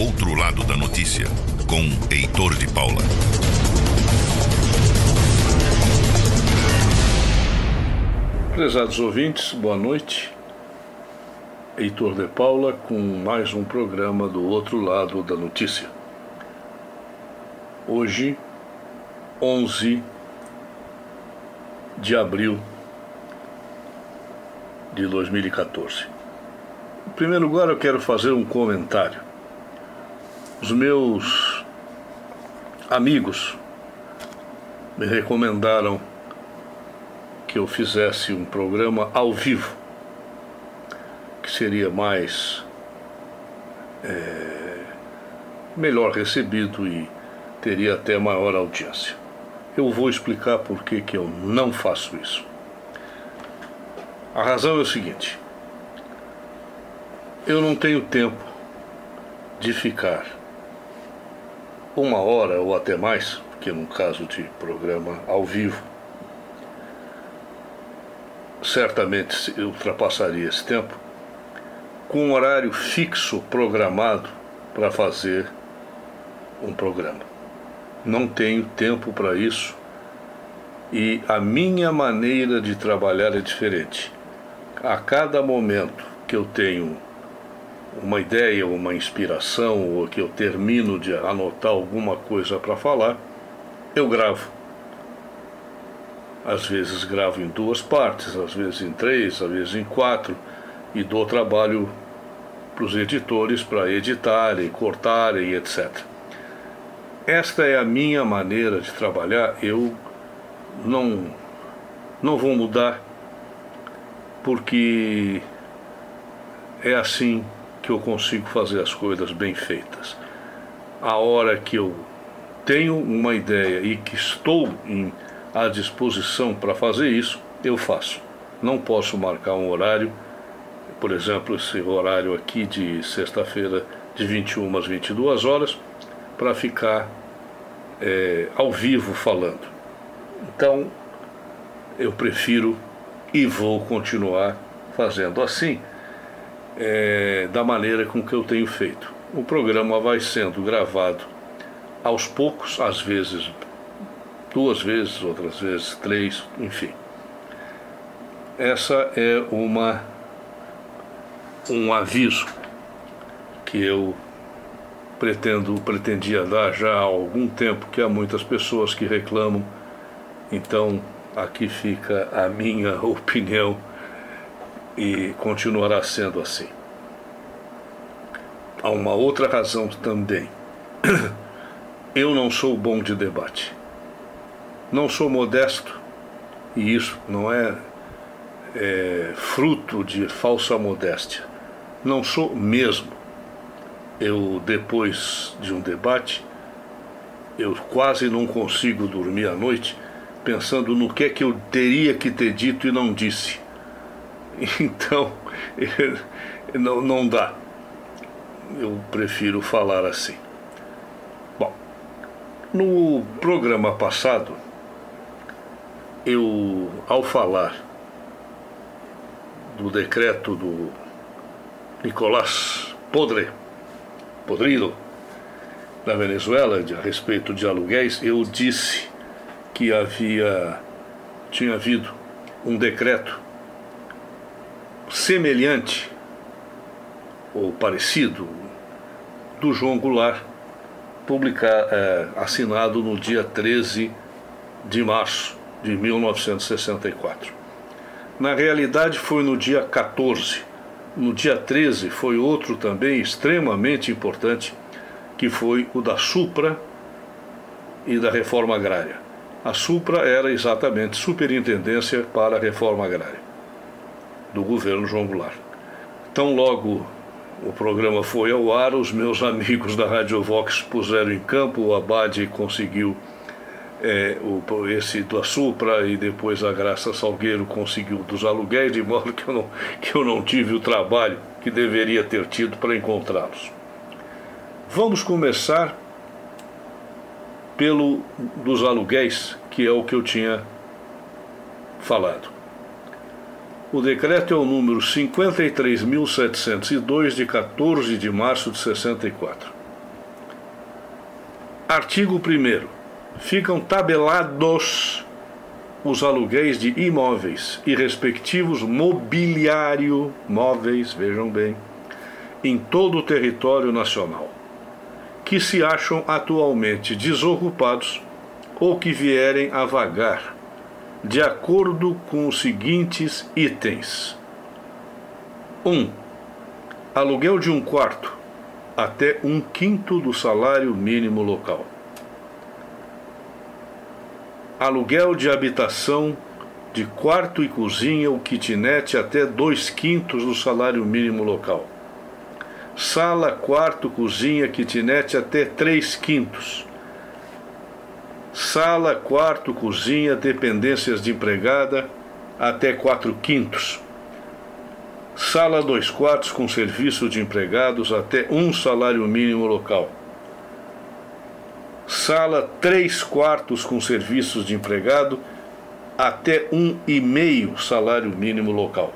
Outro Lado da Notícia, com Heitor de Paula. Prezados ouvintes, boa noite. Heitor de Paula com mais um programa do Outro Lado da Notícia. Hoje, 11 de abril de 2014. Em primeiro lugar, eu quero fazer um comentário. Os meus amigos me recomendaram que eu fizesse um programa ao vivo, que seria mais melhor recebido e teria até maior audiência. Eu vou explicar por que eu não faço isso. A razão é o seguinte: eu não tenho tempo de ficar 1 hora ou até mais, porque no caso de programa ao vivo, certamente eu ultrapassaria esse tempo, com um horário fixo programado para fazer um programa. Não tenho tempo para isso e a minha maneira de trabalhar é diferente. A cada momento que eu tenho uma ideia, uma inspiração, ou que eu termino de anotar alguma coisa para falar, eu gravo. Às vezes gravo em 2 partes, às vezes em 3, às vezes em 4, e dou trabalho para os editores para editarem, cortarem, etc. Esta é a minha maneira de trabalhar. Eu não vou mudar, porque é assim que eu consigo fazer as coisas bem feitas. A hora que eu tenho uma ideia e que estou à disposição para fazer isso, eu faço. Não posso marcar um horário, por exemplo, esse horário aqui de sexta-feira, de 21 às 22 horas, para ficar ao vivo falando. Então, eu prefiro e vou continuar fazendo assim, da maneira com que eu tenho feito. O programa vai sendo gravado aos poucos, às vezes 2 vezes, outras vezes 3, enfim. Essa é um aviso que eu pretendia dar já há algum tempo, que há muitas pessoas que reclamam. Então, aqui fica a minha opinião e continuará sendo assim. Há uma outra razão também. Eu não sou bom de debate. Não sou modesto, e isso não é fruto de falsa modéstia. Não sou mesmo. Eu, depois de um debate, eu quase não consigo dormir à noite pensando no que é que eu teria que ter dito e não disse. Então, não dá. Eu prefiro falar assim. Bom, no programa passado, ao falar do decreto do Nicolás Podrido, da Venezuela, a respeito de aluguéis, eu disse que tinha havido um decreto semelhante ou parecido do João Goulart, assinado no dia 13 de março de 1964. Na realidade foi no dia 14. No dia 13 foi outro também extremamente importante, que foi o da Supra e da Reforma Agrária. A Supra era exatamente Superintendência para a Reforma Agrária, do governo João Goulart. Tão logo o programa foi ao ar, os meus amigos da Rádio Vox puseram em campo, o Abade conseguiu esse da Supra, e depois a Graça Salgueiro conseguiu dos aluguéis, de modo que eu não tive o trabalho que deveria ter tido para encontrá-los. Vamos começar dos aluguéis, que é o que eu tinha falado. O decreto é o número 53.702, de 14 de março de 64. Artigo 1º. Ficam tabelados os aluguéis de imóveis e respectivos mobiliário móveis, vejam bem, em todo o território nacional, que se acham atualmente desocupados ou que vierem a vagar, de acordo com os seguintes itens. 1. Aluguel de um quarto até 1/5 do salário mínimo local. Aluguel de habitação de quarto e cozinha ou kitnet até 2/5 do salário mínimo local. Sala, quarto, cozinha, kitnet até 3/5. Sala, quarto, cozinha, dependências de empregada até 4/5. Sala 2 quartos com serviço de empregados até 1 salário mínimo local. Sala 3 quartos com serviços de empregado até 1,5 salário mínimo local.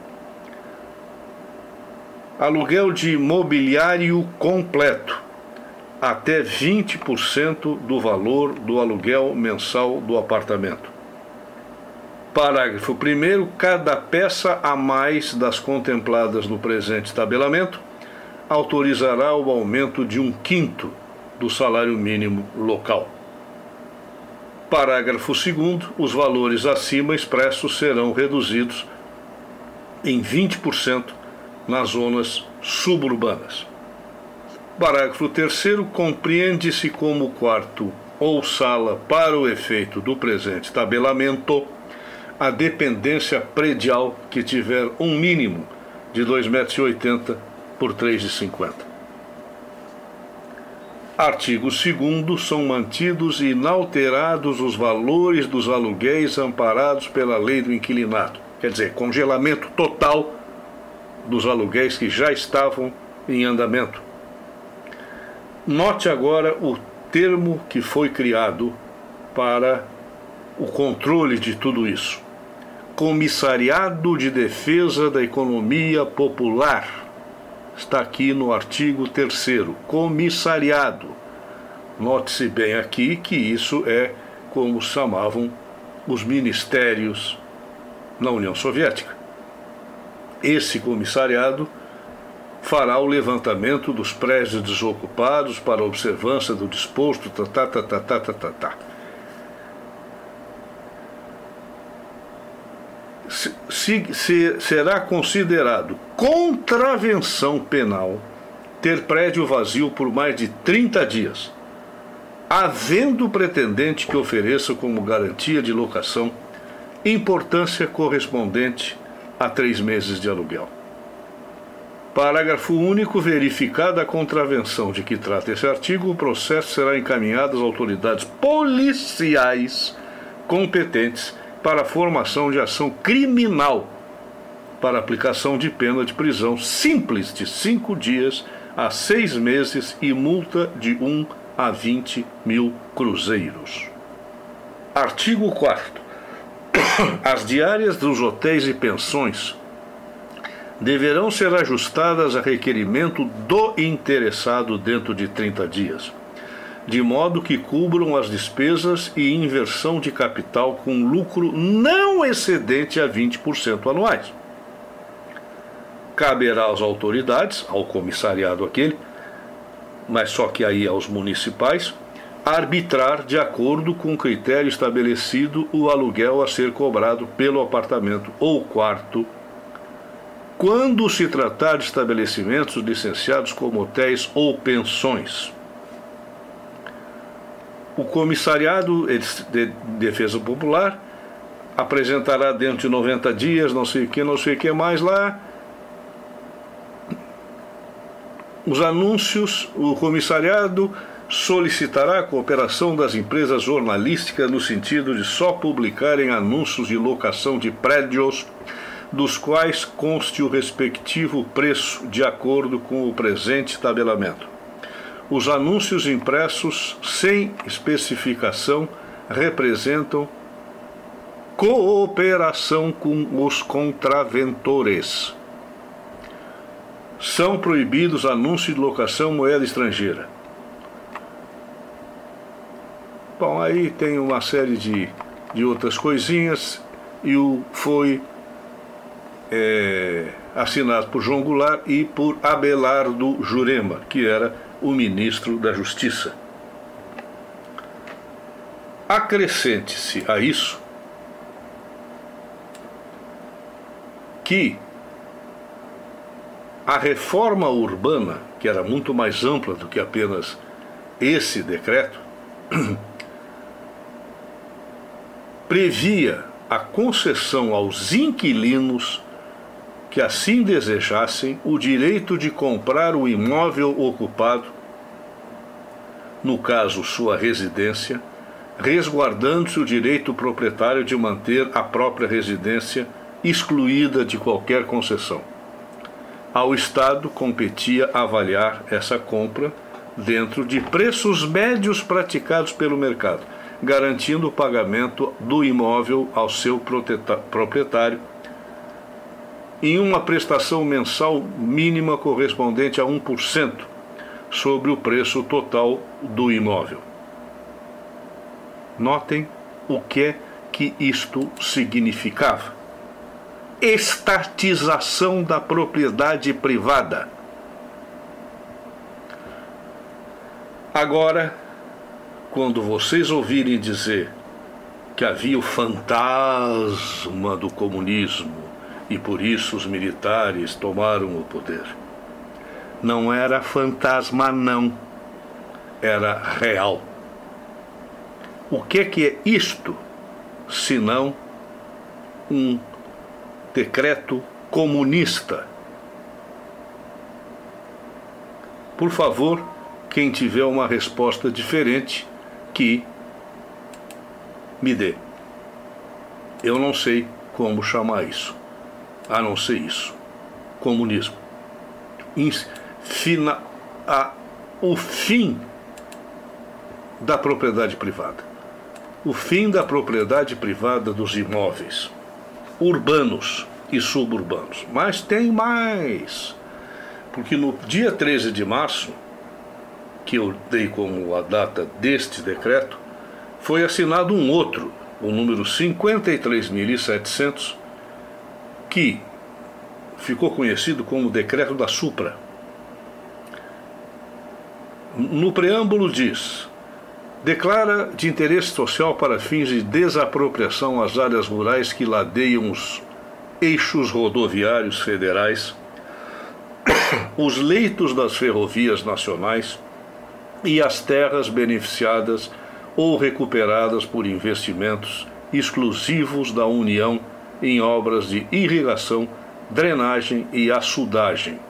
Aluguel de mobiliário completo até 20% do valor do aluguel mensal do apartamento. Parágrafo 1º. Cada peça a mais das contempladas no presente tabelamento autorizará o aumento de 1/5 do salário mínimo local. Parágrafo 2º. Os valores acima expressos serão reduzidos em 20% nas zonas suburbanas. Parágrafo 3º. Compreende-se como quarto ou sala para o efeito do presente tabelamento a dependência predial que tiver um mínimo de 2,80 m por 3,50 m. Artigo 2º. São mantidos inalterados os valores dos aluguéis amparados pela lei do inquilinato. Quer dizer, congelamento total dos aluguéis que já estavam em andamento. Note agora o termo que foi criado para o controle de tudo isso. Comissariado de Defesa da Economia Popular. Está aqui no artigo 3º. Comissariado. Note-se bem aqui que isso é como chamavam os ministérios na União Soviética. Esse comissariado fará o levantamento dos prédios desocupados para a observância do disposto, será considerado contravenção penal ter prédio vazio por mais de 30 dias, havendo pretendente que ofereça como garantia de locação importância correspondente a 3 meses de aluguel. Parágrafo único. Verificada a contravenção de que trata esse artigo, o processo será encaminhado às autoridades policiais competentes para a formação de ação criminal para aplicação de pena de prisão simples de 5 dias a 6 meses e multa de 1 a 20 mil cruzeiros. Artigo 4º. As diárias dos hotéis e pensões deverão ser ajustadas a requerimento do interessado dentro de 30 dias, de modo que cubram as despesas e inversão de capital com lucro não excedente a 20% anuais. Caberá às autoridades, ao comissariado aquele, mas só que aí aos municipais, arbitrar de acordo com o critério estabelecido o aluguel a ser cobrado pelo apartamento ou quarto, quando se tratar de estabelecimentos licenciados como hotéis ou pensões. O Comissariado de Defesa Popular apresentará dentro de 90 dias, não sei o que mais lá, os anúncios. O comissariado solicitará a cooperação das empresas jornalísticas no sentido de só publicarem anúncios de locação de prédios dos quais conste o respectivo preço de acordo com o presente tabelamento. Os anúncios impressos sem especificação representam cooperação com os contraventores. São proibidos anúncios de locação moeda estrangeira. Bom, aí tem uma série de outras coisinhas e foi assinado por João Goulart e por Abelardo Jurema, que era o ministro da Justiça. Acrescente-se a isso que a reforma urbana, que era muito mais ampla do que apenas esse decreto, previa a concessão aos inquilinos que assim desejassem o direito de comprar o imóvel ocupado, no caso sua residência, resguardando-se o direito proprietário de manter a própria residência excluída de qualquer concessão. Ao Estado competia avaliar essa compra dentro de preços médios praticados pelo mercado, garantindo o pagamento do imóvel ao seu proprietário em uma prestação mensal mínima correspondente a 1% sobre o preço total do imóvel. Notem o que isto significava. Estatização da propriedade privada. Agora, quando vocês ouvirem dizer que havia o fantasma do comunismo e por isso os militares tomaram o poder, não era fantasma, não. Era real. O que é isto, senão um decreto comunista? Por favor, quem tiver uma resposta diferente, que me dê. Eu não sei como chamar isso, a não ser isso. Comunismo. O fim da propriedade privada. O fim da propriedade privada dos imóveis urbanos e suburbanos. Mas tem mais, porque no dia 13 de março, que eu dei como a data deste decreto, foi assinado um outro, o número 53.700, que ficou conhecido como Decreto da Supra. No preâmbulo diz: declara de interesse social para fins de desapropriação as áreas rurais que ladeiam os eixos rodoviários federais, os leitos das ferrovias nacionais e as terras beneficiadas ou recuperadas por investimentos exclusivos da União em obras de irrigação, drenagem e açudagem,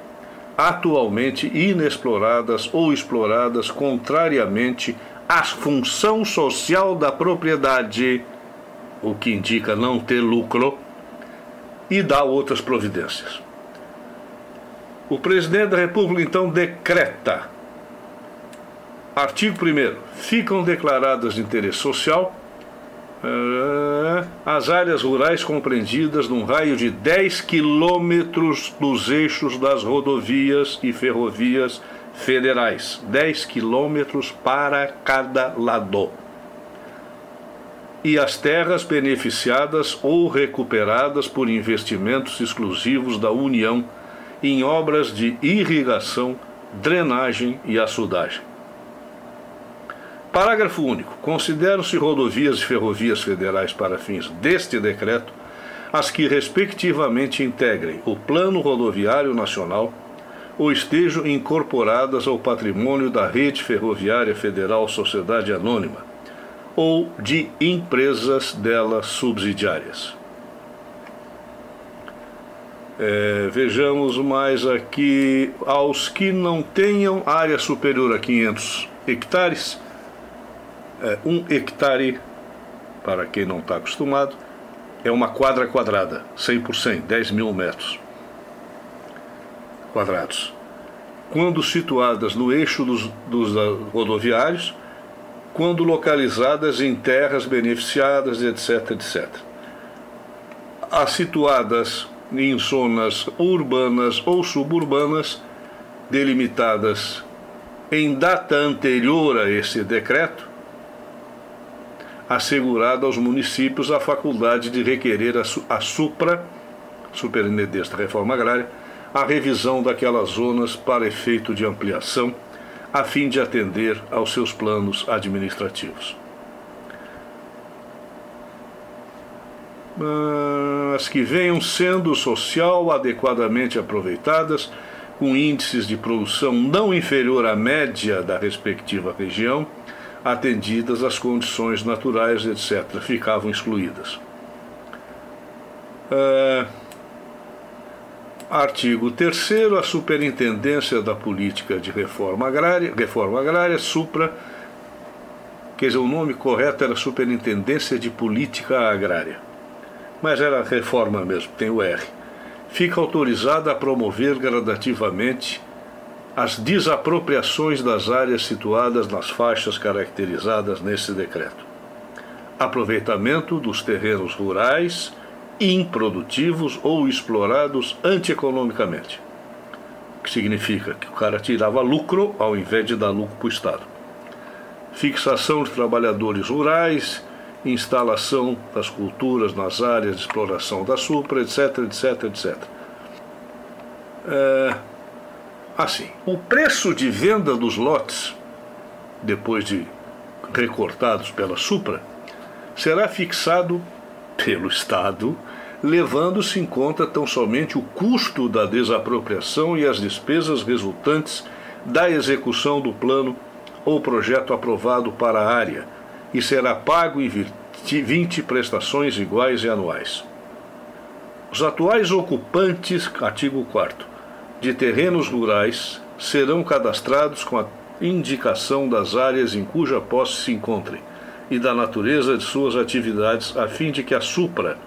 atualmente inexploradas ou exploradas contrariamente à função social da propriedade, o que indica não ter lucro, e dá outras providências. O presidente da República então decreta: artigo 1º, ficam declaradas de interesse social as áreas rurais compreendidas num raio de 10 quilômetros dos eixos das rodovias e ferrovias federais. 10 quilômetros para cada lado. E as terras beneficiadas ou recuperadas por investimentos exclusivos da União em obras de irrigação, drenagem e açudagem. Parágrafo único. Consideram-se rodovias e ferrovias federais para fins deste decreto as que respectivamente integrem o Plano Rodoviário Nacional ou estejam incorporadas ao patrimônio da Rede Ferroviária Federal Sociedade Anônima ou de empresas dela subsidiárias. Vejamos mais aqui: aos que não tenham área superior a 500 hectares, 1 hectare, para quem não está acostumado, é uma quadra quadrada, 100 por 100, 10 mil metros quadrados. Quando situadas no eixo dos rodoviários, quando localizadas em terras beneficiadas, etc, etc. As situadas em zonas urbanas ou suburbanas, delimitadas em data anterior a esse decreto, assegurado aos municípios a faculdade de requerer a Superintendência da Reforma Agrária, a revisão daquelas zonas para efeito de ampliação, a fim de atender aos seus planos administrativos. As que venham sendo social adequadamente aproveitadas, com índices de produção não inferior à média da respectiva região, atendidas as condições naturais, etc., ficavam excluídas. Artigo 3º, a Superintendência da Política de Reforma Agrária, Supra, quer dizer, o nome correto era Superintendência de Política Agrária, mas era reforma mesmo, tem o R. Fica autorizada a promover gradativamente as desapropriações das áreas situadas nas faixas caracterizadas nesse decreto. Aproveitamento dos terrenos rurais improdutivos ou explorados antieconomicamente, que significa que o cara tirava lucro ao invés de dar lucro para o Estado. Fixação de trabalhadores rurais, instalação das culturas nas áreas de exploração da Supra, etc, etc, etc. Assim, o preço de venda dos lotes, depois de recortados pela Supra, será fixado pelo Estado, levando-se em conta tão somente o custo da desapropriação e as despesas resultantes da execução do plano ou projeto aprovado para a área, e será pago em 20 prestações iguais e anuais. Os atuais ocupantes, artigo 4º, de terrenos rurais serão cadastrados com a indicação das áreas em cuja posse se encontrem e da natureza de suas atividades, a fim de que a Supra,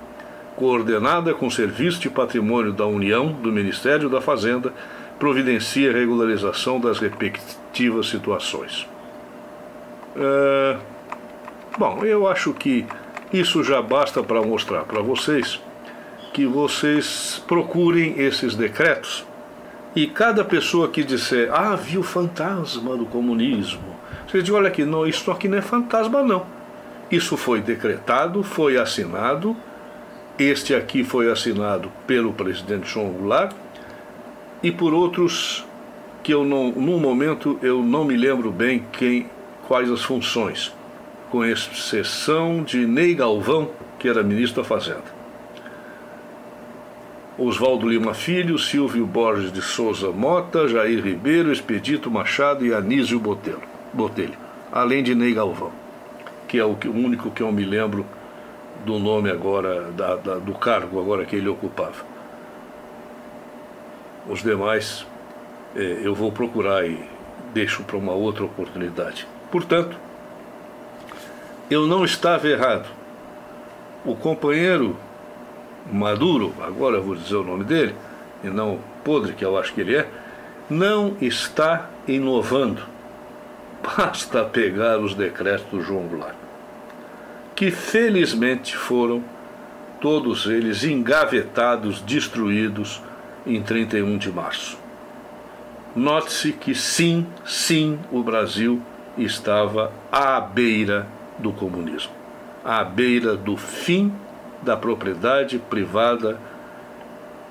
coordenada com o Serviço de Patrimônio da União, do Ministério da Fazenda, providencie a regularização das respectivas situações. Bom, eu acho que isso já basta para mostrar para vocês que vocês procurem esses decretos e cada pessoa que disser, viu o fantasma do comunismo, você diz, olha aqui, não, isso aqui não é fantasma não. Isso foi decretado, foi assinado, este aqui foi assinado pelo presidente João Goulart e por outros que eu não, no momento eu não me lembro bem quais as funções, com exceção de Ney Galvão, que era ministro da Fazenda. Oswaldo Lima Filho, Silvio Borges de Souza Mota, Jair Ribeiro, Expedito Machado e Anísio Botelho, além de Ney Galvão, que é o único que eu me lembro do nome agora, do cargo agora que ele ocupava. Os demais eu vou procurar e deixo para uma outra oportunidade. Portanto, eu não estava errado. O companheiro Maduro, agora eu vou dizer o nome dele, e não Podre, que eu acho que ele é, não está inovando. Basta pegar os decretos do João Goulart, que felizmente foram todos eles engavetados, destruídos em 31 de março. Note-se que sim, o Brasil estava à beira do comunismo, à beira do fim da propriedade privada,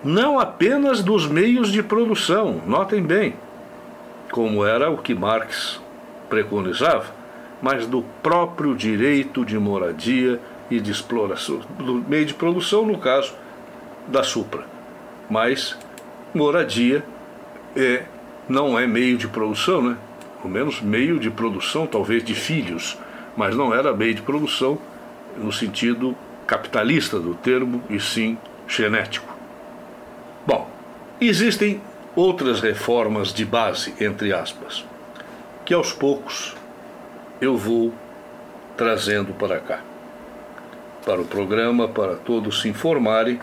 não apenas dos meios de produção, notem bem, como era o que Marx preconizava, mas do próprio direito de moradia e de exploração, do meio de produção, no caso da Supra. Mas moradia não é meio de produção, né? Ao menos meio de produção, talvez de filhos, mas não era meio de produção no sentido capitalista do termo, e sim genético. Bom, existem outras reformas de base, entre aspas, que aos poucos eu vou trazendo para cá, para o programa, para todos se informarem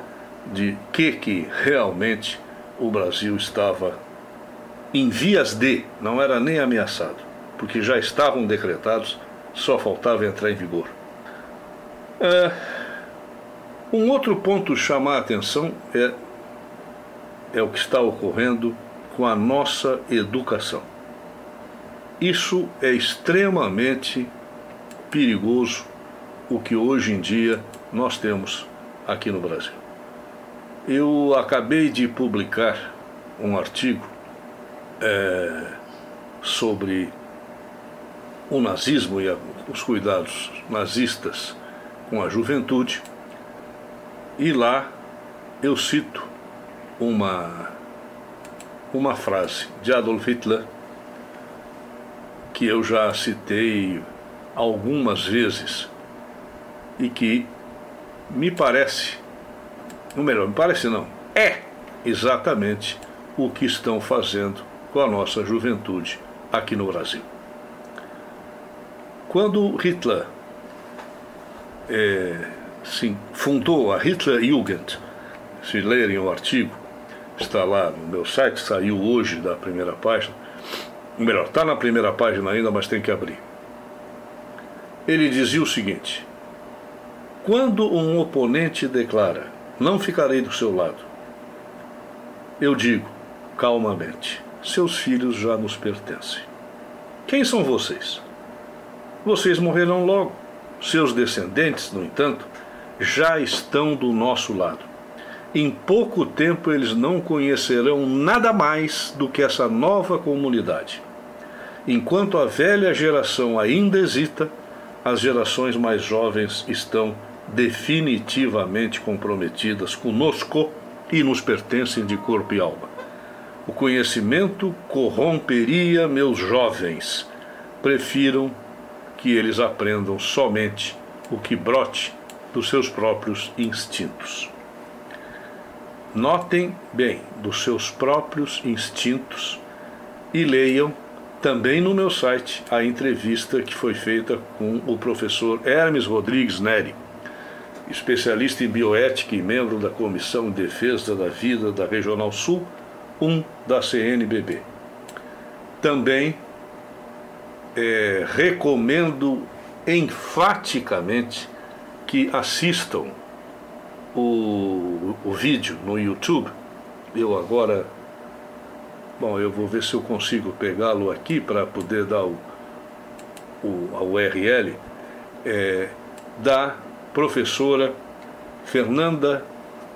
de que realmente o Brasil estava em vias de, não era nem ameaçado, porque já estavam decretados, só faltava entrar em vigor. Um outro ponto a chamar a atenção é o que está ocorrendo com a nossa educação. Isso é extremamente perigoso o que hoje em dia nós temos aqui no Brasil. Eu acabei de publicar um artigo sobre o nazismo e os cuidados nazistas com a juventude, e lá eu cito uma frase de Adolf Hitler que eu já citei algumas vezes e que me parece, ou melhor, me parece não, é exatamente o que estão fazendo com a nossa juventude aqui no Brasil. Quando Hitler fundou a Hitlerjugend, se lerem o artigo, está lá no meu site, saiu hoje da primeira página, ou melhor, está na primeira página ainda, mas tem que abrir. Ele dizia o seguinte: quando um oponente declara, não ficarei do seu lado, eu digo, calmamente, seus filhos já nos pertencem. Quem são vocês? Vocês morrerão logo. Seus descendentes, no entanto, já estão do nosso lado. Em pouco tempo eles não conhecerão nada mais do que essa nova comunidade. Enquanto a velha geração ainda hesita, as gerações mais jovens estão definitivamente comprometidas conosco e nos pertencem de corpo e alma. O conhecimento corromperia meus jovens. Prefiram que eles aprendam somente o que brote dos seus próprios instintos. Notem bem, dos seus próprios instintos, e leiam também no meu site a entrevista que foi feita com o professor Hermes Rodrigues Neri, especialista em bioética e membro da Comissão de Defesa da Vida da Regional Sul 1 da CNBB. Também recomendo enfaticamente que assistam o vídeo no YouTube. Eu agora, eu vou ver se eu consigo pegá-lo aqui para poder dar a URL, da professora Fernanda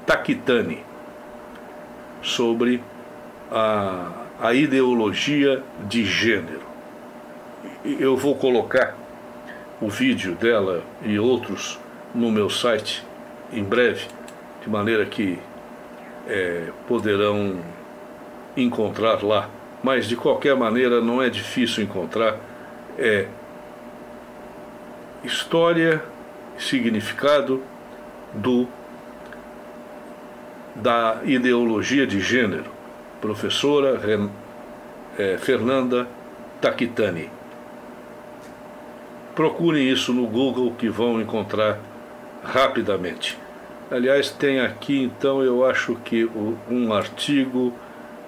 Tacitani, sobre a ideologia de gênero. Eu vou colocar o vídeo dela e outros no meu site em breve, de maneira que poderão encontrar lá. Mas de qualquer maneira não é difícil encontrar. História e significado da ideologia de gênero, professora Fernanda Tacitani. Procurem isso no Google que vão encontrar rapidamente. Aliás, tem aqui então, eu acho que um artigo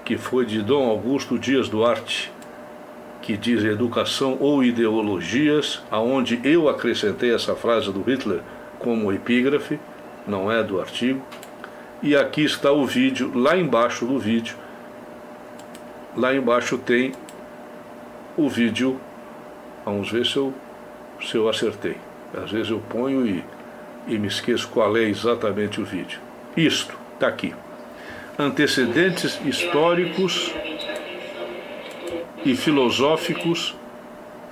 que foi de Dom Augusto Dias Duarte, que diz educação ou ideologias, aonde eu acrescentei essa frase do Hitler como epígrafe, não é do artigo. E aqui está o vídeo, lá embaixo do vídeo. Lá embaixo tem o vídeo. Vamos ver se eu acertei. Às vezes eu ponho e me esqueço qual é exatamente o vídeo. Isto, está aqui. Antecedentes históricos e filosóficos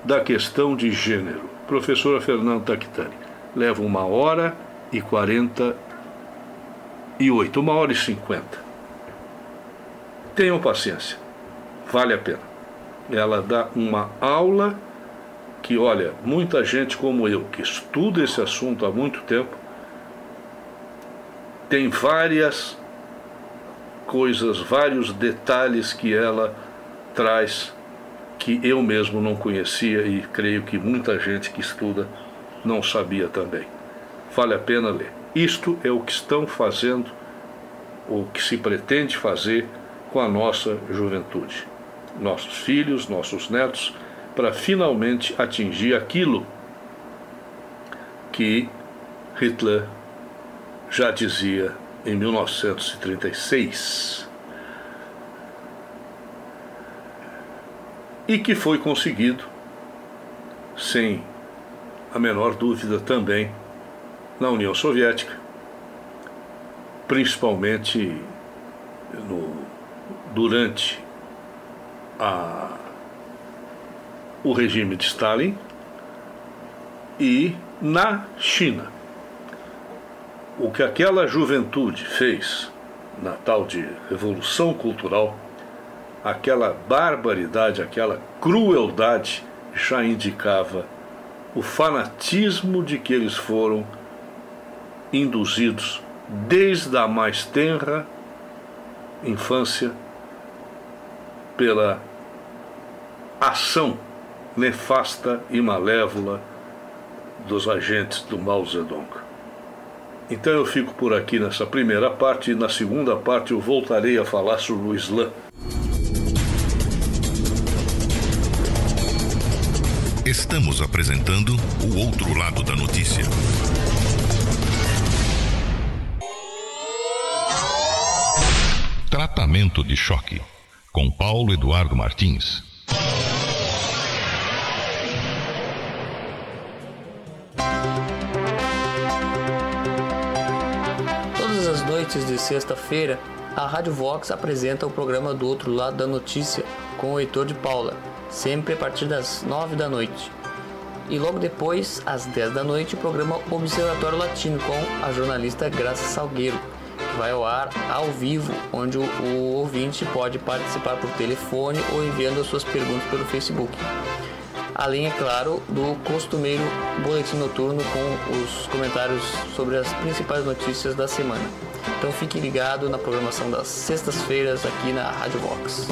da questão de gênero. Professora Fernanda Tacitani. Leva 1h48, 1h50. Tenham paciência, vale a pena. Ela dá uma aula que, olha, muita gente como eu, que estuda esse assunto há muito tempo, tem várias coisas, vários detalhes que ela traz que eu mesmo não conhecia e creio que muita gente que estuda não sabia também. Vale a pena ler. Isto é o que estão fazendo, o que se pretende fazer com a nossa juventude, nossos filhos, nossos netos, para finalmente atingir aquilo que Hitler já dizia em 1936 e que foi conseguido sem a menor dúvida, também na União Soviética, principalmente durante o regime de Stalin e na China. O que aquela juventude fez na tal de Revolução Cultural, aquela barbaridade, aquela crueldade, já indicava o fanatismo de que eles foram induzidos desde a mais tenra infância pela ação nefasta e malévola dos agentes do Mao Zedong. Então eu fico por aqui nessa primeira parte, e na segunda parte eu voltarei a falar sobre o Islã. Estamos apresentando o outro lado da notícia. Tratamento de choque, com Paulo Eduardo Martins. Todas as noites de sexta-feira, a Rádio Vox apresenta o programa Do Outro Lado da Notícia com o Heitor de Paula, sempre a partir das 9 da noite. E logo depois, às 10 da noite, o programa Observatório Latino com a jornalista Graça Salgueiro, que vai ao ar ao vivo, onde o ouvinte pode participar por telefone ou enviando as suas perguntas pelo Facebook. Além, é claro, do costumeiro boletim noturno com os comentários sobre as principais notícias da semana. Então fique ligado na programação das sextas-feiras aqui na Rádio Vox.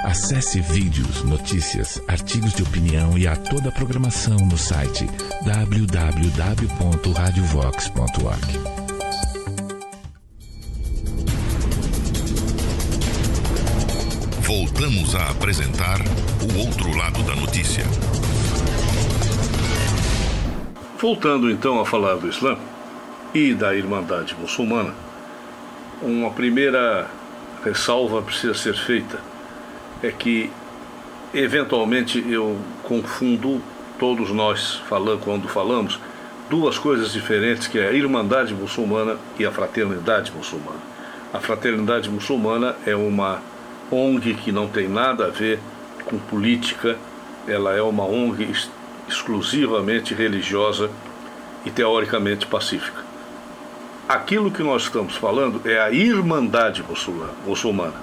Acesse vídeos, notícias, artigos de opinião e a toda a programação no site www.radiovox.org. Voltamos a apresentar o outro lado da notícia. Voltando então a falar do Islã e da Irmandade Muçulmana, uma primeira ressalva precisa ser feita. É que, eventualmente, eu confundo, todos nós, quando falamos, duas coisas diferentes, que é a Irmandade Muçulmana e a Fraternidade Muçulmana. A Fraternidade Muçulmana é uma ONG que não tem nada a ver com política, ela é uma ONG exclusivamente religiosa e teoricamente pacífica. Aquilo que nós estamos falando é a Irmandade Muçulmana,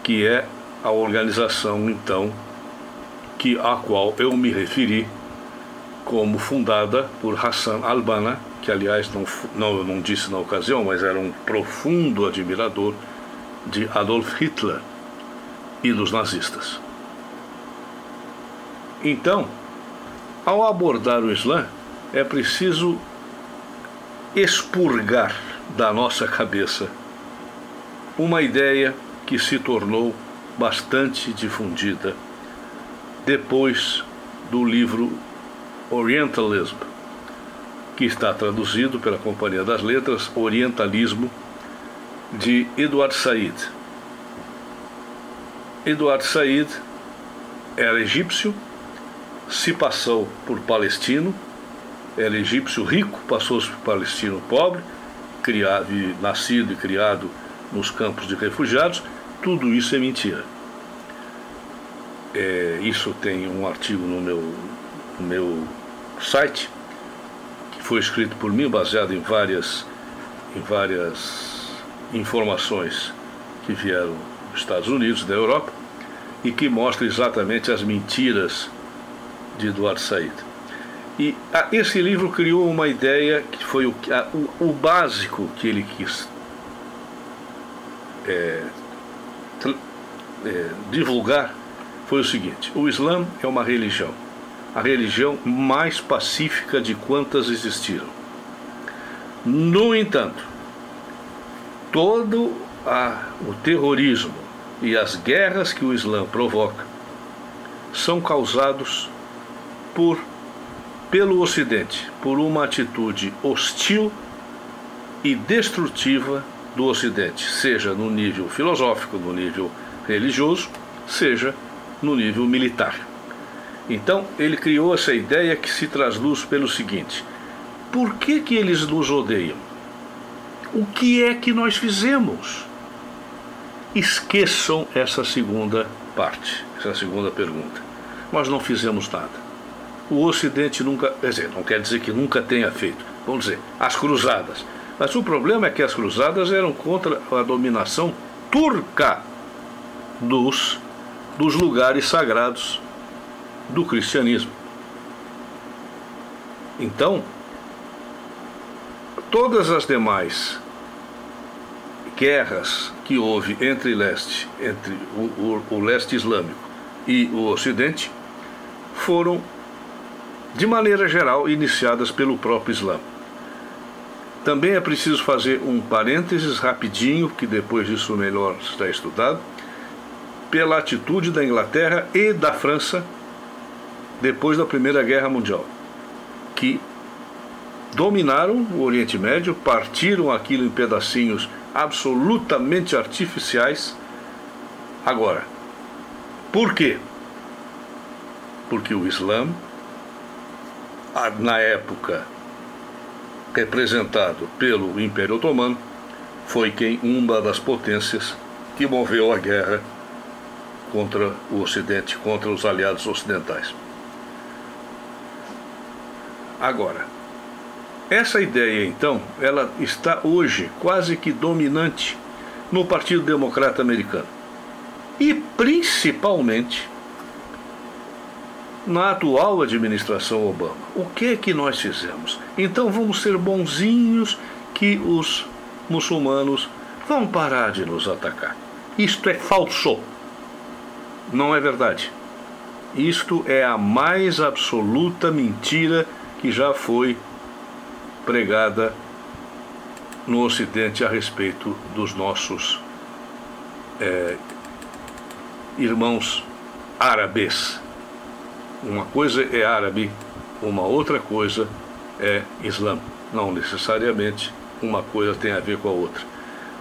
que é a organização, então, a qual eu me referi como fundada por Hassan al-Banna, que, aliás, eu não disse na ocasião, mas era um profundo admirador de Adolf Hitler e dos nazistas. Então, ao abordar o Islã, é preciso expurgar da nossa cabeça uma ideia que se tornou bastante difundida depois do livro Orientalism, que está traduzido pela Companhia das Letras, Orientalismo, de Edward Said. Edward Said era egípcio, se passou por palestino, era egípcio rico, passou-se por palestino pobre, nascido e criado nos campos de refugiados. Tudo isso é mentira. Isso tem um artigo no meu site, que foi escrito por mim, baseado em várias informações que vieram dos Estados Unidos, da Europa, e que mostra exatamente as mentiras de Edward Said. E esse livro criou uma ideia que foi o básico que ele quis divulgar. Foi o seguinte: o Islã é uma religião, a religião mais pacífica de quantas existiram. No entanto, todo o terrorismo e as guerras que o Islã provoca são causados pelo Ocidente, por uma atitude hostil e destrutiva do Ocidente, seja no nível filosófico, no nível religioso, seja no nível militar. Então ele criou essa ideia que se trasluz pelo seguinte: por que eles nos odeiam? O que é que nós fizemos? Esqueçam essa segunda parte, essa segunda pergunta. Nós não fizemos nada. O Ocidente nunca, quer dizer, não quer dizer que nunca tenha feito, vamos dizer, as cruzadas. Mas o problema é que as cruzadas eram contra a dominação turca dos lugares sagrados do cristianismo. Então, todas as demais guerras que houve entre o leste islâmico e o Ocidente foram, de maneira geral, iniciadas pelo próprio Islã. Também é preciso fazer um parênteses rapidinho, que depois disso melhor está estudado, pela atitude da Inglaterra e da França depois da Primeira Guerra Mundial, que dominaram o Oriente Médio, partiram aquilo em pedacinhos absolutamente artificiais. Agora, por quê? Porque o Islã, na época representado pelo Império Otomano, foi uma das potências que moveu a guerra contra o Ocidente, contra os aliados ocidentais. Agora, essa ideia, então, ela está hoje quase que dominante no Partido Democrata Americano. E principalmente na atual administração Obama. O que é que nós fizemos? Então vamos ser bonzinhos que os muçulmanos vão parar de nos atacar. Isto é falso. Não é verdade. Isto é a mais absoluta mentira que já foi pregada no Ocidente a respeito dos nossos irmãos árabes. Uma coisa é árabe, uma outra coisa é Islã. Não necessariamente uma coisa tem a ver com a outra.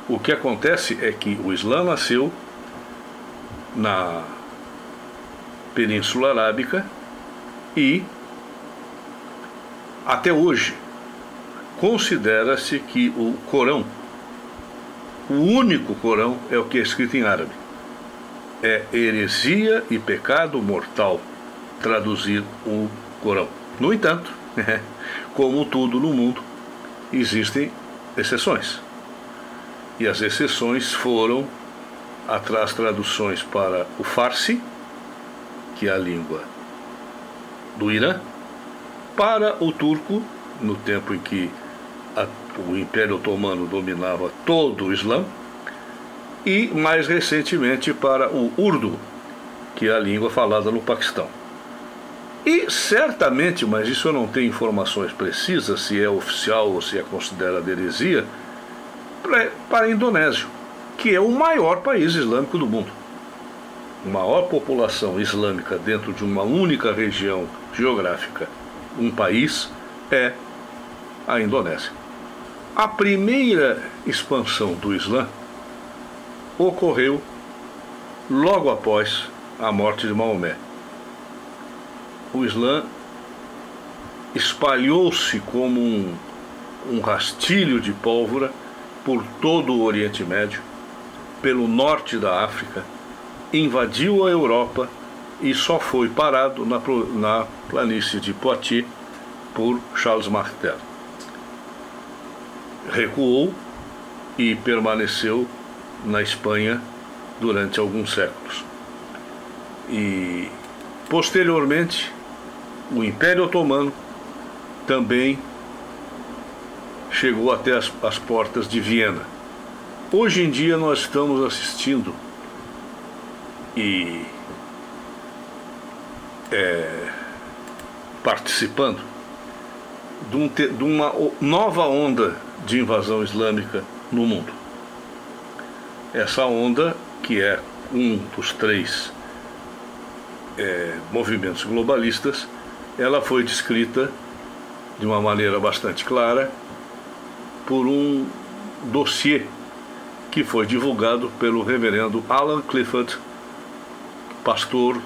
O que acontece é que o Islã nasceu na Península Arábica e até hoje considera-se que o Corão, o único Corão, é o que é escrito em árabe. É heresia e pecado mortal traduzir o Corão. No entanto, como tudo no mundo, existem exceções. E as exceções foram as traduções para o Farsi, que é a língua do Irã, para o turco, no tempo em que o Império Otomano dominava todo o Islã, e mais recentemente para o Urdu, que é a língua falada no Paquistão. E certamente, mas isso eu não tenho informações precisas, se é oficial ou se é considerada heresia, para a Indonésia, que é o maior país islâmico do mundo. A maior população islâmica dentro de uma única região geográfica, um país, é a Indonésia. A primeira expansão do Islã ocorreu logo após a morte de Maomé. O Islã espalhou-se como um rastilho de pólvora por todo o Oriente Médio, pelo norte da África, invadiu a Europa e só foi parado na planície de Poitiers por Charles Martel. Recuou e permaneceu na Espanha durante alguns séculos. E, posteriormente, o Império Otomano também chegou até as portas de Viena. Hoje em dia nós estamos assistindo e participando de uma nova onda de invasão islâmica no mundo. Essa onda, que é um dos três movimentos globalistas, ela foi descrita de uma maneira bastante clara por um dossiê que foi divulgado pelo reverendo Alan Clifford, pastor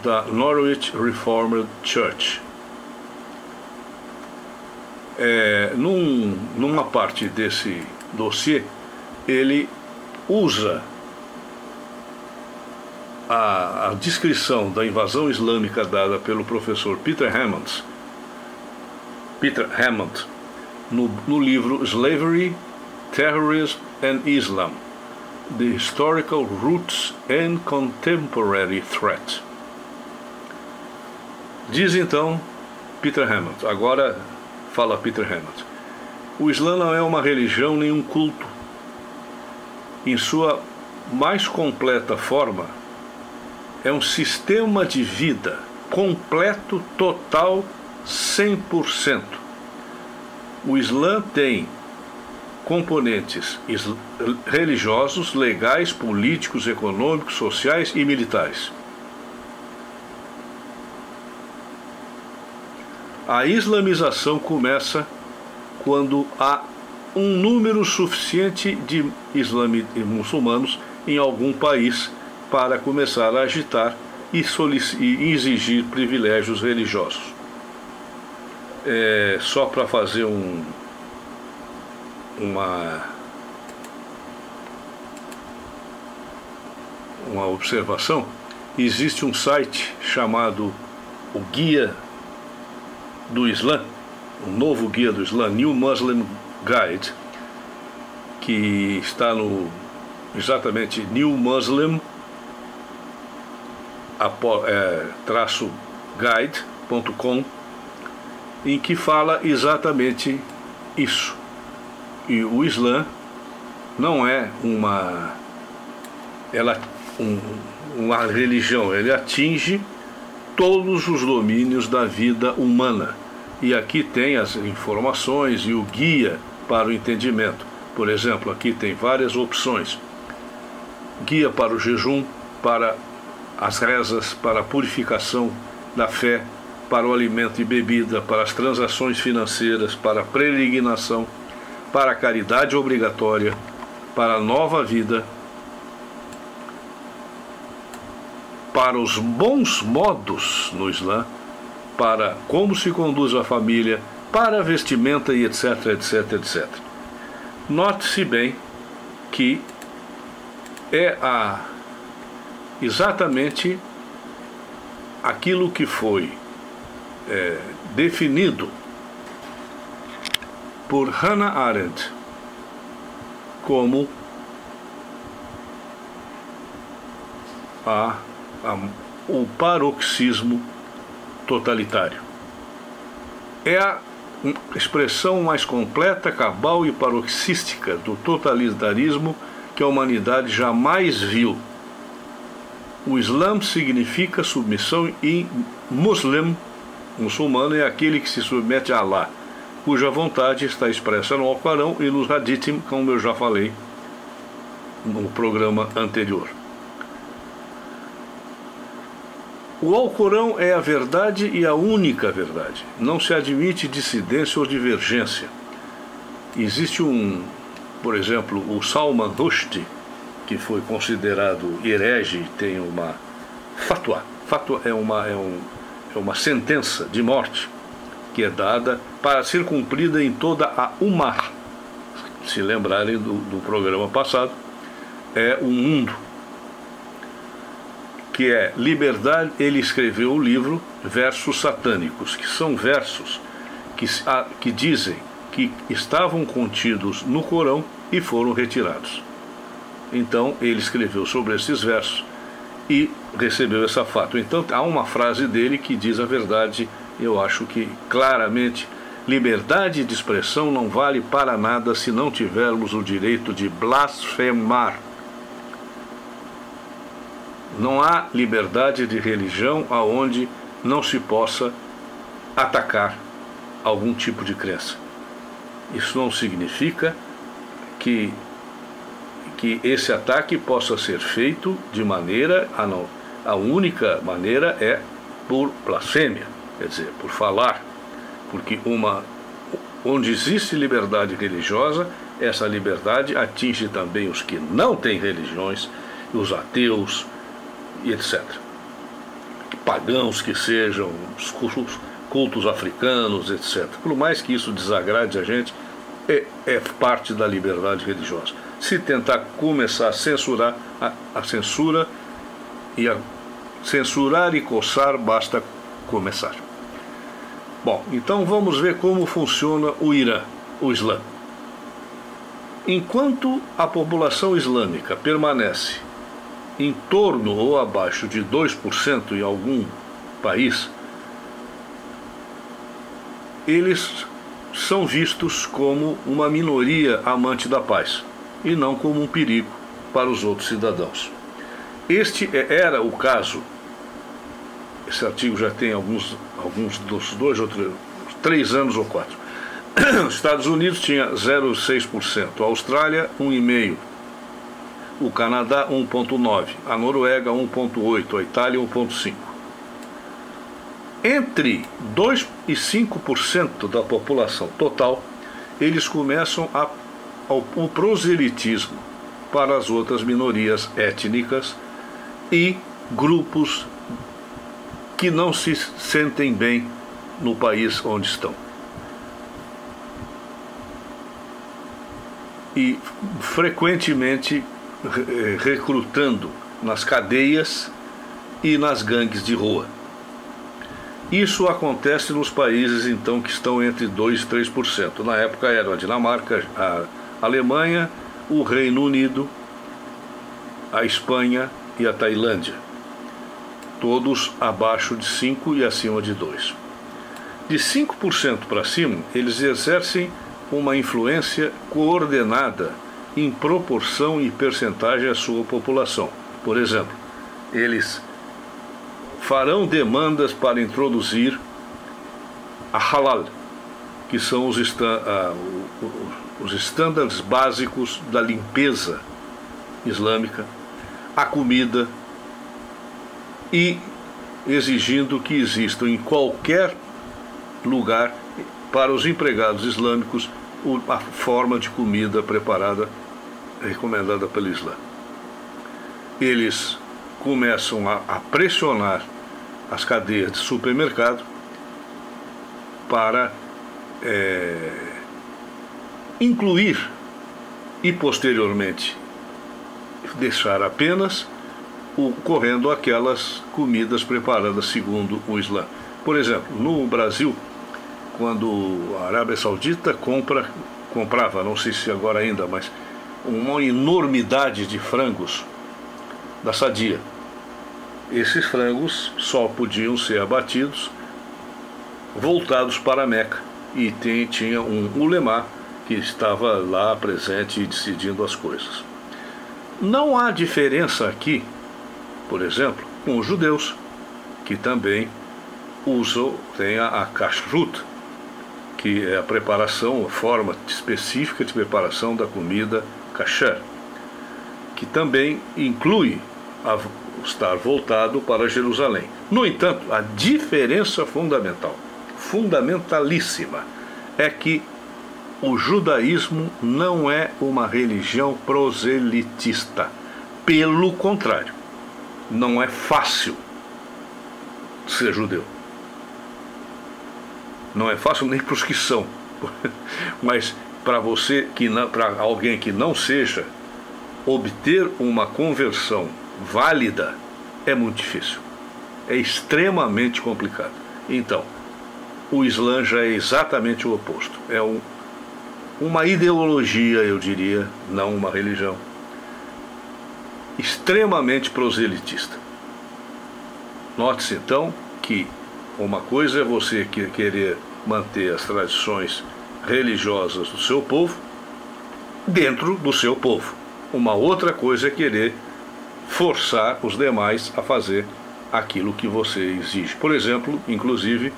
da Norwich Reformed Church. Numa parte desse dossiê, ele usa a descrição da invasão islâmica dada pelo professor Peter Hammond no livro Slavery, Terrorism and Islam: The Historical Roots and Contemporary Threat. Diz então Peter Hammond, agora fala Peter Hammond: o Islã não é uma religião nem um culto. Em sua mais completa forma, é um sistema de vida completo, total, 100%. O Islã tem componentes religiosos, legais, políticos, econômicos, sociais e militares. A islamização começa quando há um número suficiente de muçulmanos em algum país para começar a agitar e exigir privilégios religiosos. Só para fazer uma observação, existe um site chamado o Guia do Islã, o novo Guia do Islã, New Muslim Guide, que está no exatamente New Muslim -guide.com, em que fala exatamente isso. E o Islã não é uma religião, ele atinge todos os domínios da vida humana. E aqui tem as informações e o guia para o entendimento. Por exemplo, aqui tem várias opções: guia para o jejum, para as rezas, para a purificação da fé, para o alimento e bebida, para as transações financeiras, para a peregrinação, para a caridade obrigatória, para a nova vida, para os bons modos no Islã, para como se conduz a família, para a vestimenta e etc, etc, etc. Note-se bem que é exatamente aquilo que foi definido por Hannah Arendt como o paroxismo totalitário. É a expressão mais completa, cabal e paroxística do totalitarismo que a humanidade jamais viu. O Islã significa submissão e muçulmano é aquele que se submete a Allah, cuja vontade está expressa no Alcorão e nos Hadithim, como eu já falei no programa anterior. O Alcorão é a verdade e a única verdade. Não se admite dissidência ou divergência. Existe por exemplo, o Salman Rushdie, que foi considerado herege, tem uma fatwa. Fatwa é uma sentença de morte que é dada para ser cumprida em toda a Ummah. Se lembrarem do programa passado, é o mundo, que é liberdade. Ele escreveu o livro Versos Satânicos, que são versos que dizem que estavam contidos no Corão e foram retirados. Então ele escreveu sobre esses versos e recebeu essa fatwa. Então há uma frase dele que diz a verdade, eu acho que claramente: liberdade de expressão não vale para nada se não tivermos o direito de blasfemar. Não há liberdade de religião aonde não se possa atacar algum tipo de crença. Isso não significa que esse ataque possa ser feito de maneira a única maneira é por blasfêmia, quer dizer, por falar, porque onde existe liberdade religiosa, essa liberdade atinge também os que não têm religiões, os ateus e etc. Pagãos que sejam, os cultos africanos, etc. Por mais que isso desagrade a gente, é parte da liberdade religiosa. Se tentar começar a censurar, a censura e a censurar e coçar, basta começar. Bom, então vamos ver como funciona o Irã, o Islã. Enquanto a população islâmica permanece em torno ou abaixo de 2% em algum país, eles são vistos como uma minoria amante da paz e não como um perigo para os outros cidadãos. Este era o caso. Esse artigo já tem alguns dos 2 ou 3 anos ou 4. Os Estados Unidos tinha 0,6%, a Austrália 1,5%, o Canadá 1,9%, a Noruega 1,8%, a Itália 1,5%. Entre 2% e 5% da população total, eles começam o proselitismo para as outras minorias étnicas e grupos que não se sentem bem no país onde estão. E frequentemente recrutando nas cadeias e nas gangues de rua. Isso acontece nos países então que estão entre 2% e 3%. Na época eram a Dinamarca, a Alemanha, o Reino Unido, a Espanha e a Tailândia. Todos abaixo de 5% e acima de 2%. De 5% para cima, eles exercem uma influência coordenada em proporção e percentagem à sua população. Por exemplo, eles farão demandas para introduzir a halal, que são os estándares básicos da limpeza islâmica, a comida, e exigindo que existam em qualquer lugar para os empregados islâmicos a forma de comida preparada recomendada pelo Islã. Eles começam a pressionar as cadeias de supermercado para incluir e posteriormente deixar apenas correndo aquelas comidas preparadas segundo o Islã. Por exemplo, no Brasil, quando a Arábia Saudita comprava, não sei se agora ainda, mas uma enormidade de frangos da Sadia. Esses frangos só podiam ser abatidos voltados para a Meca, e tinha um ulema que estava lá presente e decidindo as coisas. Não há diferença aqui, por exemplo, com os judeus, que também tem a kashrut, que é a preparação, a forma específica de preparação da comida kasher, que também inclui estar voltado para Jerusalém. No entanto, a diferença fundamentalíssima, é que o judaísmo não é uma religião proselitista. Pelo contrário, não é fácil ser judeu. Não é fácil nem para os que são. Mas para alguém que não seja, obter uma conversão válida é muito difícil. É extremamente complicado. Então, o Islã já é exatamente o oposto. É uma ideologia, eu diria, não uma religião, extremamente proselitista. Note-se então que uma coisa é você querer manter as tradições religiosas do seu povo dentro do seu povo. Uma outra coisa é querer forçar os demais a fazer aquilo que você exige. Por exemplo, inclusive,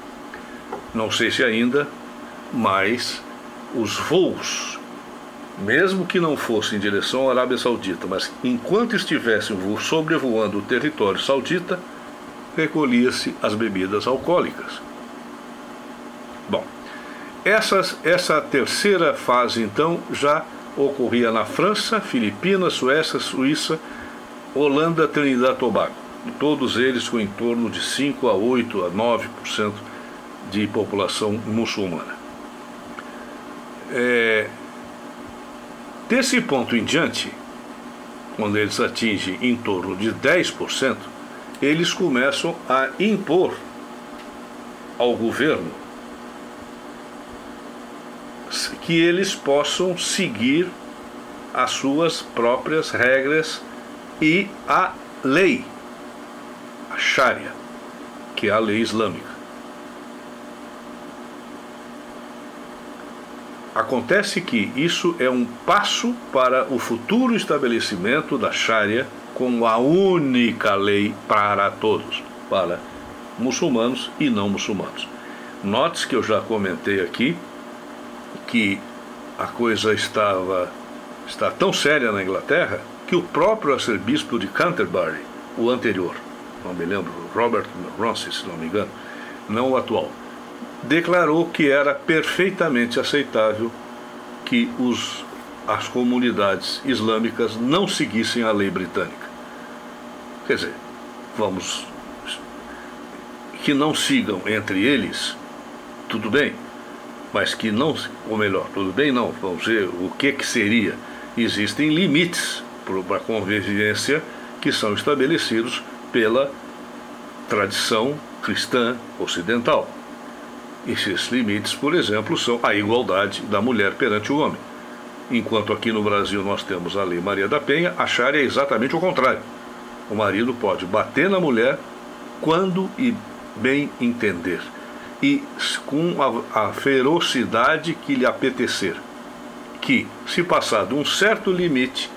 não sei se ainda, mas os voos, mesmo que não fossem em direção à Arábia Saudita, mas enquanto estivessem sobrevoando o território saudita, recolhia-se as bebidas alcoólicas. Bom, essa terceira fase, então, já ocorria na França, Filipinas, Suécia, Suíça, Holanda, Trinidad e Tobago. Todos eles com em torno de 5 a 8 a 9% de população muçulmana. Desse ponto em diante, quando eles atingem em torno de 10%, eles começam a impor ao governo que eles possam seguir as suas próprias regras e a lei, a Sharia, que é a lei islâmica. Acontece que isso é um passo para o futuro estabelecimento da Sharia como a única lei para todos, para muçulmanos e não muçulmanos. Note que eu já comentei aqui que a coisa está tão séria na Inglaterra que o próprio arcebispo de Canterbury, o anterior, não me lembro, Robert Ronson, se não me engano, não o atual, declarou que era perfeitamente aceitável que as comunidades islâmicas não seguissem a lei britânica. Quer dizer, que não sigam entre eles, tudo bem, mas que não, ou melhor, tudo bem não, vamos ver o que seria. Existem limites para a convivência que são estabelecidos pela tradição cristã ocidental. Esses limites, por exemplo, são a igualdade da mulher perante o homem. Enquanto aqui no Brasil nós temos a Lei Maria da Penha, a Sharia é exatamente o contrário. O marido pode bater na mulher quando e bem entender, e com a ferocidade que lhe apetecer, que, se passar de um certo limite,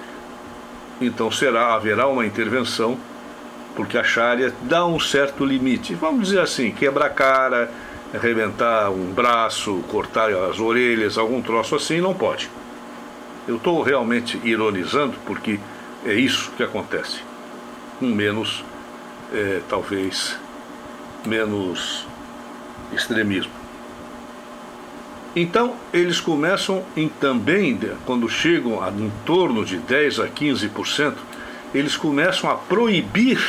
então haverá uma intervenção, porque a Sharia dá um certo limite. Vamos dizer assim, quebrar a cara, arrebentar um braço, cortar as orelhas, algum troço assim, não pode. Eu estou realmente ironizando, porque é isso que acontece, com menos, talvez, menos extremismo. Então, eles começam também, quando chegam em torno de 10 a 15%, eles começam a proibir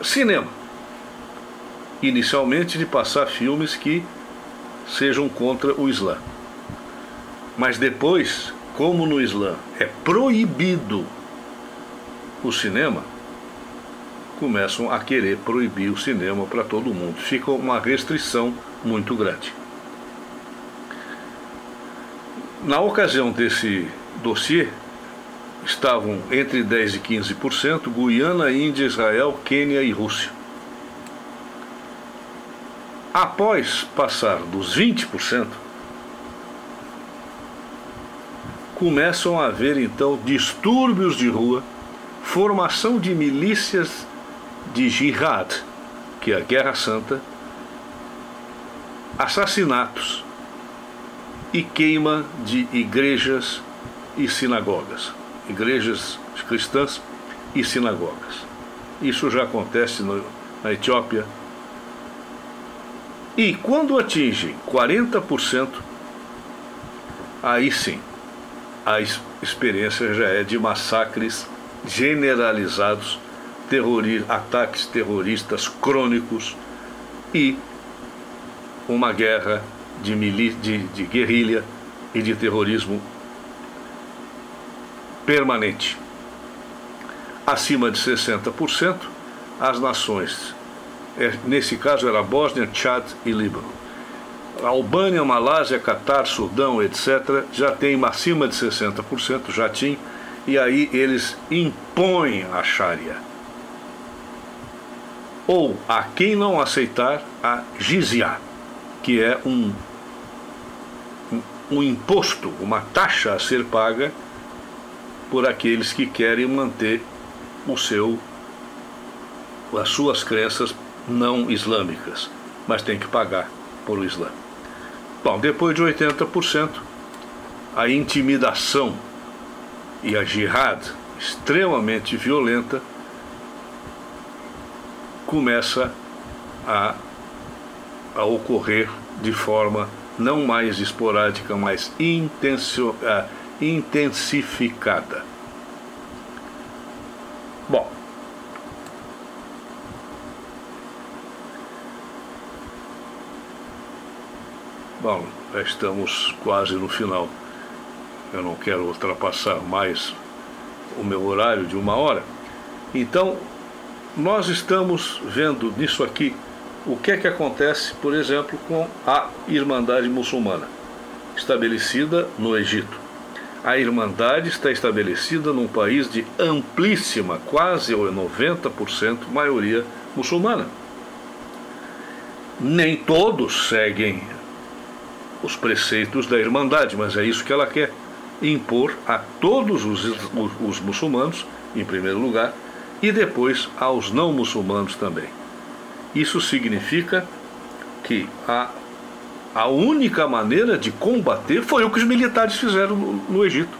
cinema. Inicialmente de passar filmes que sejam contra o Islã. Mas depois, como no Islã é proibido o cinema, começam a querer proibir o cinema para todo mundo. Fica uma restrição muito grande. Na ocasião desse dossiê, estavam entre 10% e 15% Guiana, Índia, Israel, Quênia e Rússia. Após passar dos 20%, começam a haver então distúrbios de rua, formação de milícias de jihad, que é a Guerra Santa, assassinatos e queima de igrejas e sinagogas, igrejas cristãs e sinagogas. Isso já acontece na Etiópia. E quando atingem 40%, aí sim, a experiência já é de massacres generalizados, ataques terroristas crônicos e uma guerra de guerrilha e de terrorismo permanente. Acima de 60%, as nações, nesse caso era Bósnia, Tchad e Líbano. Albânia, Malásia, Catar, Sudão, etc., já tem acima de 60%, já tinha, e aí eles impõem a Sharia. Ou, a quem não aceitar, a jizya, que é um imposto, uma taxa a ser paga por aqueles que querem manter as suas crenças não islâmicas, mas tem que pagar por o Islã. Bom, depois de 80%, a intimidação e a jihad extremamente violenta começa a ocorrer de forma não mais esporádica, mas intensificada. Bom, já estamos quase no final. Eu não quero ultrapassar mais o meu horário de 1 hora. Então, nós estamos vendo nisso aqui o que é que acontece, por exemplo, com a Irmandade Muçulmana, estabelecida no Egito. A Irmandade está estabelecida num país de amplíssima, quase 90% maioria muçulmana. Nem todos seguem os preceitos da Irmandade, mas é isso que ela quer, impor a todos os muçulmanos, em primeiro lugar, e depois aos não muçulmanos também. Isso significa que a única maneira de combater foi o que os militares fizeram no Egito.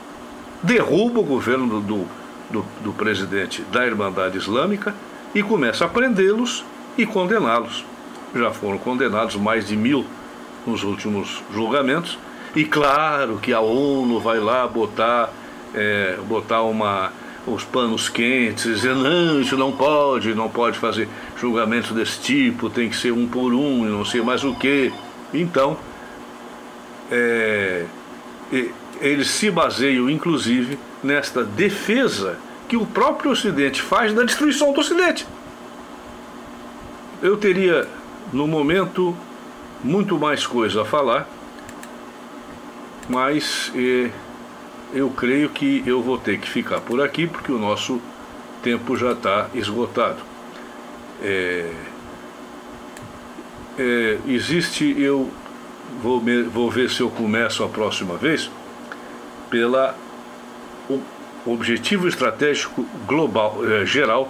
Derruba o governo do presidente da Irmandade Islâmica e começa a prendê-los e condená-los. Já foram condenados mais de 1000 nos últimos julgamentos, e claro que a ONU vai lá botar os panos quentes, dizer, não, isso não pode fazer julgamentos desse tipo, tem que ser um por um, e não sei mais o que. Então, eles se baseiam, inclusive, nesta defesa que o próprio Ocidente faz da destruição do Ocidente. Eu teria, no momento, muito mais coisa a falar, mas eu creio que eu vou ter que ficar por aqui, porque o nosso tempo já está esgotado. Eu vou ver se eu começo a próxima vez pela objetivo estratégico global, geral,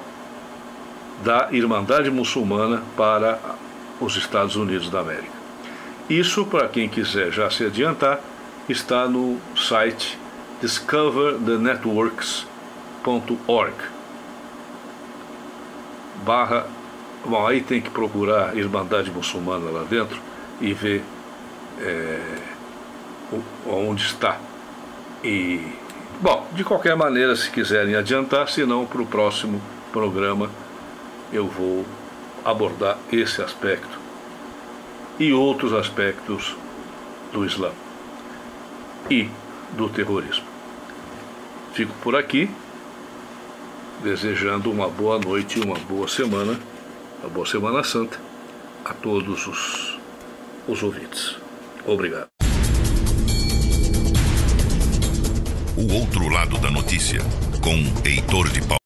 da Irmandade Muçulmana para os Estados Unidos da América. Isso, para quem quiser já se adiantar, está no site discoverthenetworks.org. Bom, aí tem que procurar Irmandade Muçulmana lá dentro e ver onde está. E, bom, de qualquer maneira, se quiserem adiantar, se não, para o próximo programa eu vou abordar esse aspecto e outros aspectos do Islã e do terrorismo. Fico por aqui, desejando uma boa noite e uma boa Semana Santa a todos os ouvintes. Obrigado. O outro lado da notícia, com Heitor de Paula.